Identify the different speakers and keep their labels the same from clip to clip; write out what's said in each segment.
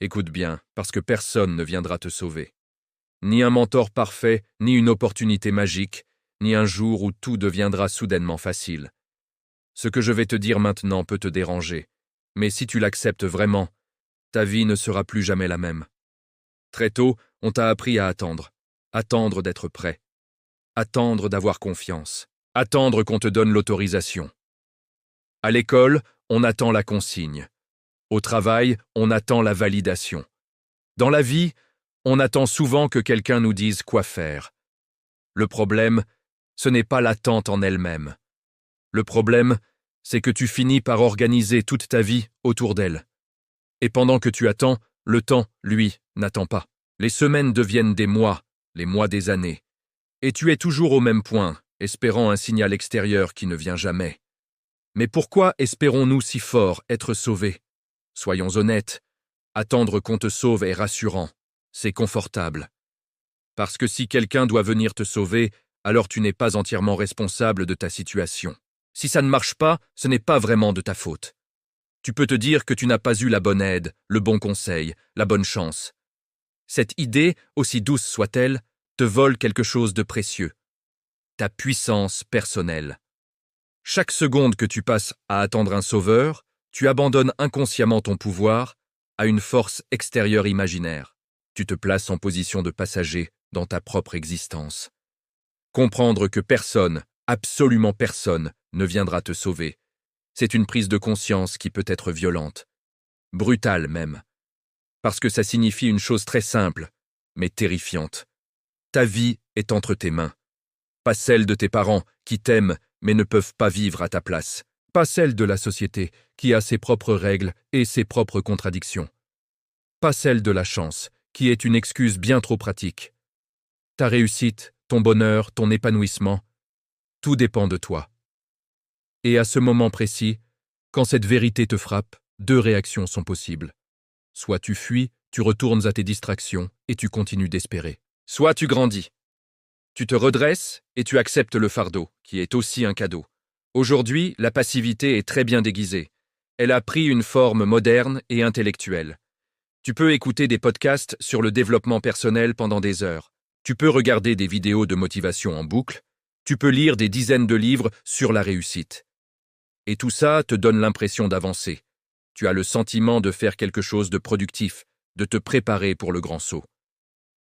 Speaker 1: Écoute bien, parce que personne ne viendra te sauver. Ni un mentor parfait, ni une opportunité magique, ni un jour où tout deviendra soudainement facile. Ce que je vais te dire maintenant peut te déranger, mais si tu l'acceptes vraiment, ta vie ne sera plus jamais la même. Très tôt, on t'a appris à attendre. Attendre d'être prêt. Attendre d'avoir confiance. Attendre qu'on te donne l'autorisation. À l'école, on attend la consigne. Au travail, on attend la validation. Dans la vie, on attend souvent que quelqu'un nous dise quoi faire. Le problème, ce n'est pas l'attente en elle-même. Le problème, c'est que tu finis par organiser toute ta vie autour d'elle. Et pendant que tu attends, le temps, lui, n'attend pas. Les semaines deviennent des mois, les mois des années. Et tu es toujours au même point, espérant un signal extérieur qui ne vient jamais. Mais pourquoi espérons-nous si fort être sauvés? Soyons honnêtes, attendre qu'on te sauve est rassurant, c'est confortable. Parce que si quelqu'un doit venir te sauver, alors tu n'es pas entièrement responsable de ta situation. Si ça ne marche pas, ce n'est pas vraiment de ta faute. Tu peux te dire que tu n'as pas eu la bonne aide, le bon conseil, la bonne chance. Cette idée, aussi douce soit-elle, te vole quelque chose de précieux. Ta puissance personnelle. Chaque seconde que tu passes à attendre un sauveur, tu abandonnes inconsciemment ton pouvoir à une force extérieure imaginaire. Tu te places en position de passager dans ta propre existence. Comprendre que personne, absolument personne, ne viendra te sauver, c'est une prise de conscience qui peut être violente, brutale même, parce que ça signifie une chose très simple, mais terrifiante. Ta vie est entre tes mains. Pas celle de tes parents, qui t'aiment mais ne peuvent pas vivre à ta place. Pas celle de la société, qui a ses propres règles et ses propres contradictions. Pas celle de la chance, qui est une excuse bien trop pratique. Ta réussite, ton bonheur, ton épanouissement, tout dépend de toi. Et à ce moment précis, quand cette vérité te frappe, deux réactions sont possibles. Soit tu fuis, tu retournes à tes distractions et tu continues d'espérer. Soit tu grandis. Tu te redresses et tu acceptes le fardeau, qui est aussi un cadeau. Aujourd'hui, la passivité est très bien déguisée. Elle a pris une forme moderne et intellectuelle. Tu peux écouter des podcasts sur le développement personnel pendant des heures. Tu peux regarder des vidéos de motivation en boucle. Tu peux lire des dizaines de livres sur la réussite. Et tout ça te donne l'impression d'avancer. Tu as le sentiment de faire quelque chose de productif, de te préparer pour le grand saut.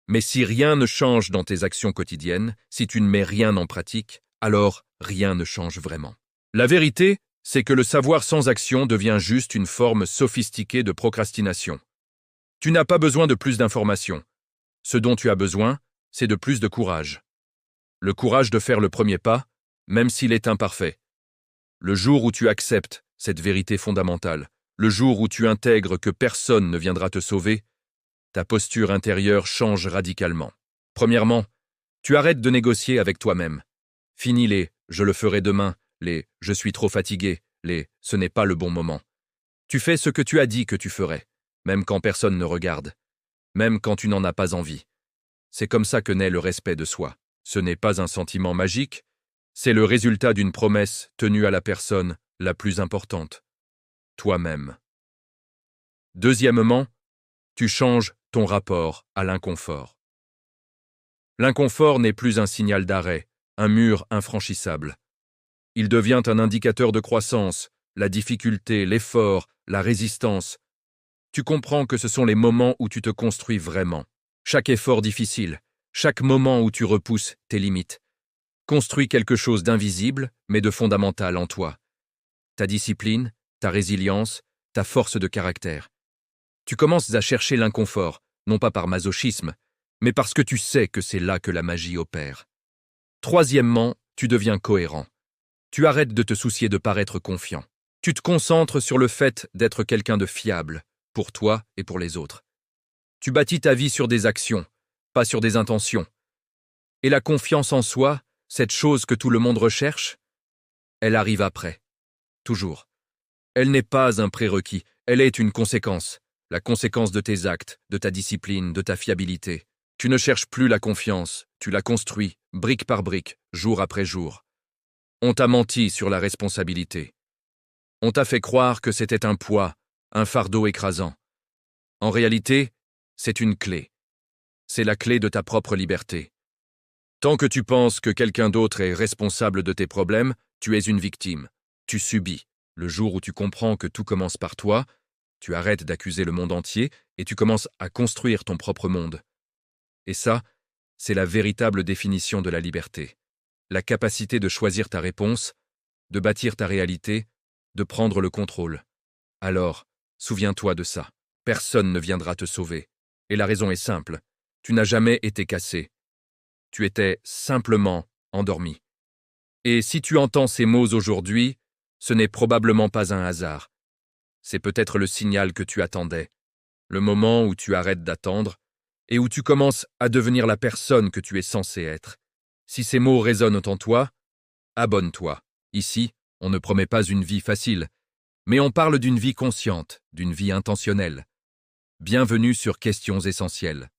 Speaker 1: Mais si rien ne change dans tes actions quotidiennes, si tu ne mets rien en pratique, alors rien ne change vraiment. La vérité, c'est que le savoir sans action devient juste une forme sophistiquée de procrastination. Tu n'as pas besoin de plus d'informations. Ce dont tu as besoin, c'est de plus de courage. Le courage de faire le premier pas, même s'il est imparfait. Le jour où tu acceptes cette vérité fondamentale, le jour où tu intègres que personne ne viendra te sauver, ta posture intérieure change radicalement. Premièrement, tu arrêtes de négocier avec toi-même. Fini les « je le ferai demain », les « je suis trop fatigué », les « ce n'est pas le bon moment ». Tu fais ce que tu as dit que tu ferais, même quand personne ne regarde, même quand tu n'en as pas envie. C'est comme ça que naît le respect de soi. Ce n'est pas un sentiment magique, c'est le résultat d'une promesse tenue à la personne la plus importante, toi-même. Deuxièmement, tu changes ton rapport à l'inconfort. L'inconfort n'est plus un signal d'arrêt, un mur infranchissable. Il devient un indicateur de croissance, la difficulté, l'effort, la résistance. Tu comprends que ce sont les moments où tu te construis vraiment. Chaque effort difficile, chaque moment où tu repousses tes limites, construit quelque chose d'invisible, mais de fondamental en toi. Ta discipline, ta résilience, ta force de caractère. Tu commences à chercher l'inconfort, non pas par masochisme, mais parce que tu sais que c'est là que la magie opère. Troisièmement, tu deviens cohérent. Tu arrêtes de te soucier de paraître confiant. Tu te concentres sur le fait d'être quelqu'un de fiable, pour toi et pour les autres. Tu bâtis ta vie sur des actions, pas sur des intentions. Et la confiance en soi, cette chose que tout le monde recherche, elle arrive après. Toujours. Elle n'est pas un prérequis, elle est une conséquence. La conséquence de tes actes, de ta discipline, de ta fiabilité. Tu ne cherches plus la confiance, tu la construis, brique par brique, jour après jour. On t'a menti sur la responsabilité. On t'a fait croire que c'était un poids, un fardeau écrasant. En réalité, c'est une clé. C'est la clé de ta propre liberté. Tant que tu penses que quelqu'un d'autre est responsable de tes problèmes, tu es une victime. Tu subis. Le jour où tu comprends que tout commence par toi, tu arrêtes d'accuser le monde entier et tu commences à construire ton propre monde. Et ça, c'est la véritable définition de la liberté. La capacité de choisir ta réponse, de bâtir ta réalité, de prendre le contrôle. Alors, souviens-toi de ça. Personne ne viendra te sauver. Et la raison est simple. Tu n'as jamais été cassé. Tu étais simplement endormi. Et si tu entends ces mots aujourd'hui, ce n'est probablement pas un hasard. C'est peut-être le signal que tu attendais, le moment où tu arrêtes d'attendre et où tu commences à devenir la personne que tu es censé être. Si ces mots résonnent en toi, abonne-toi. Ici, on ne promet pas une vie facile, mais on parle d'une vie consciente, d'une vie intentionnelle. Bienvenue sur Questions essentielles.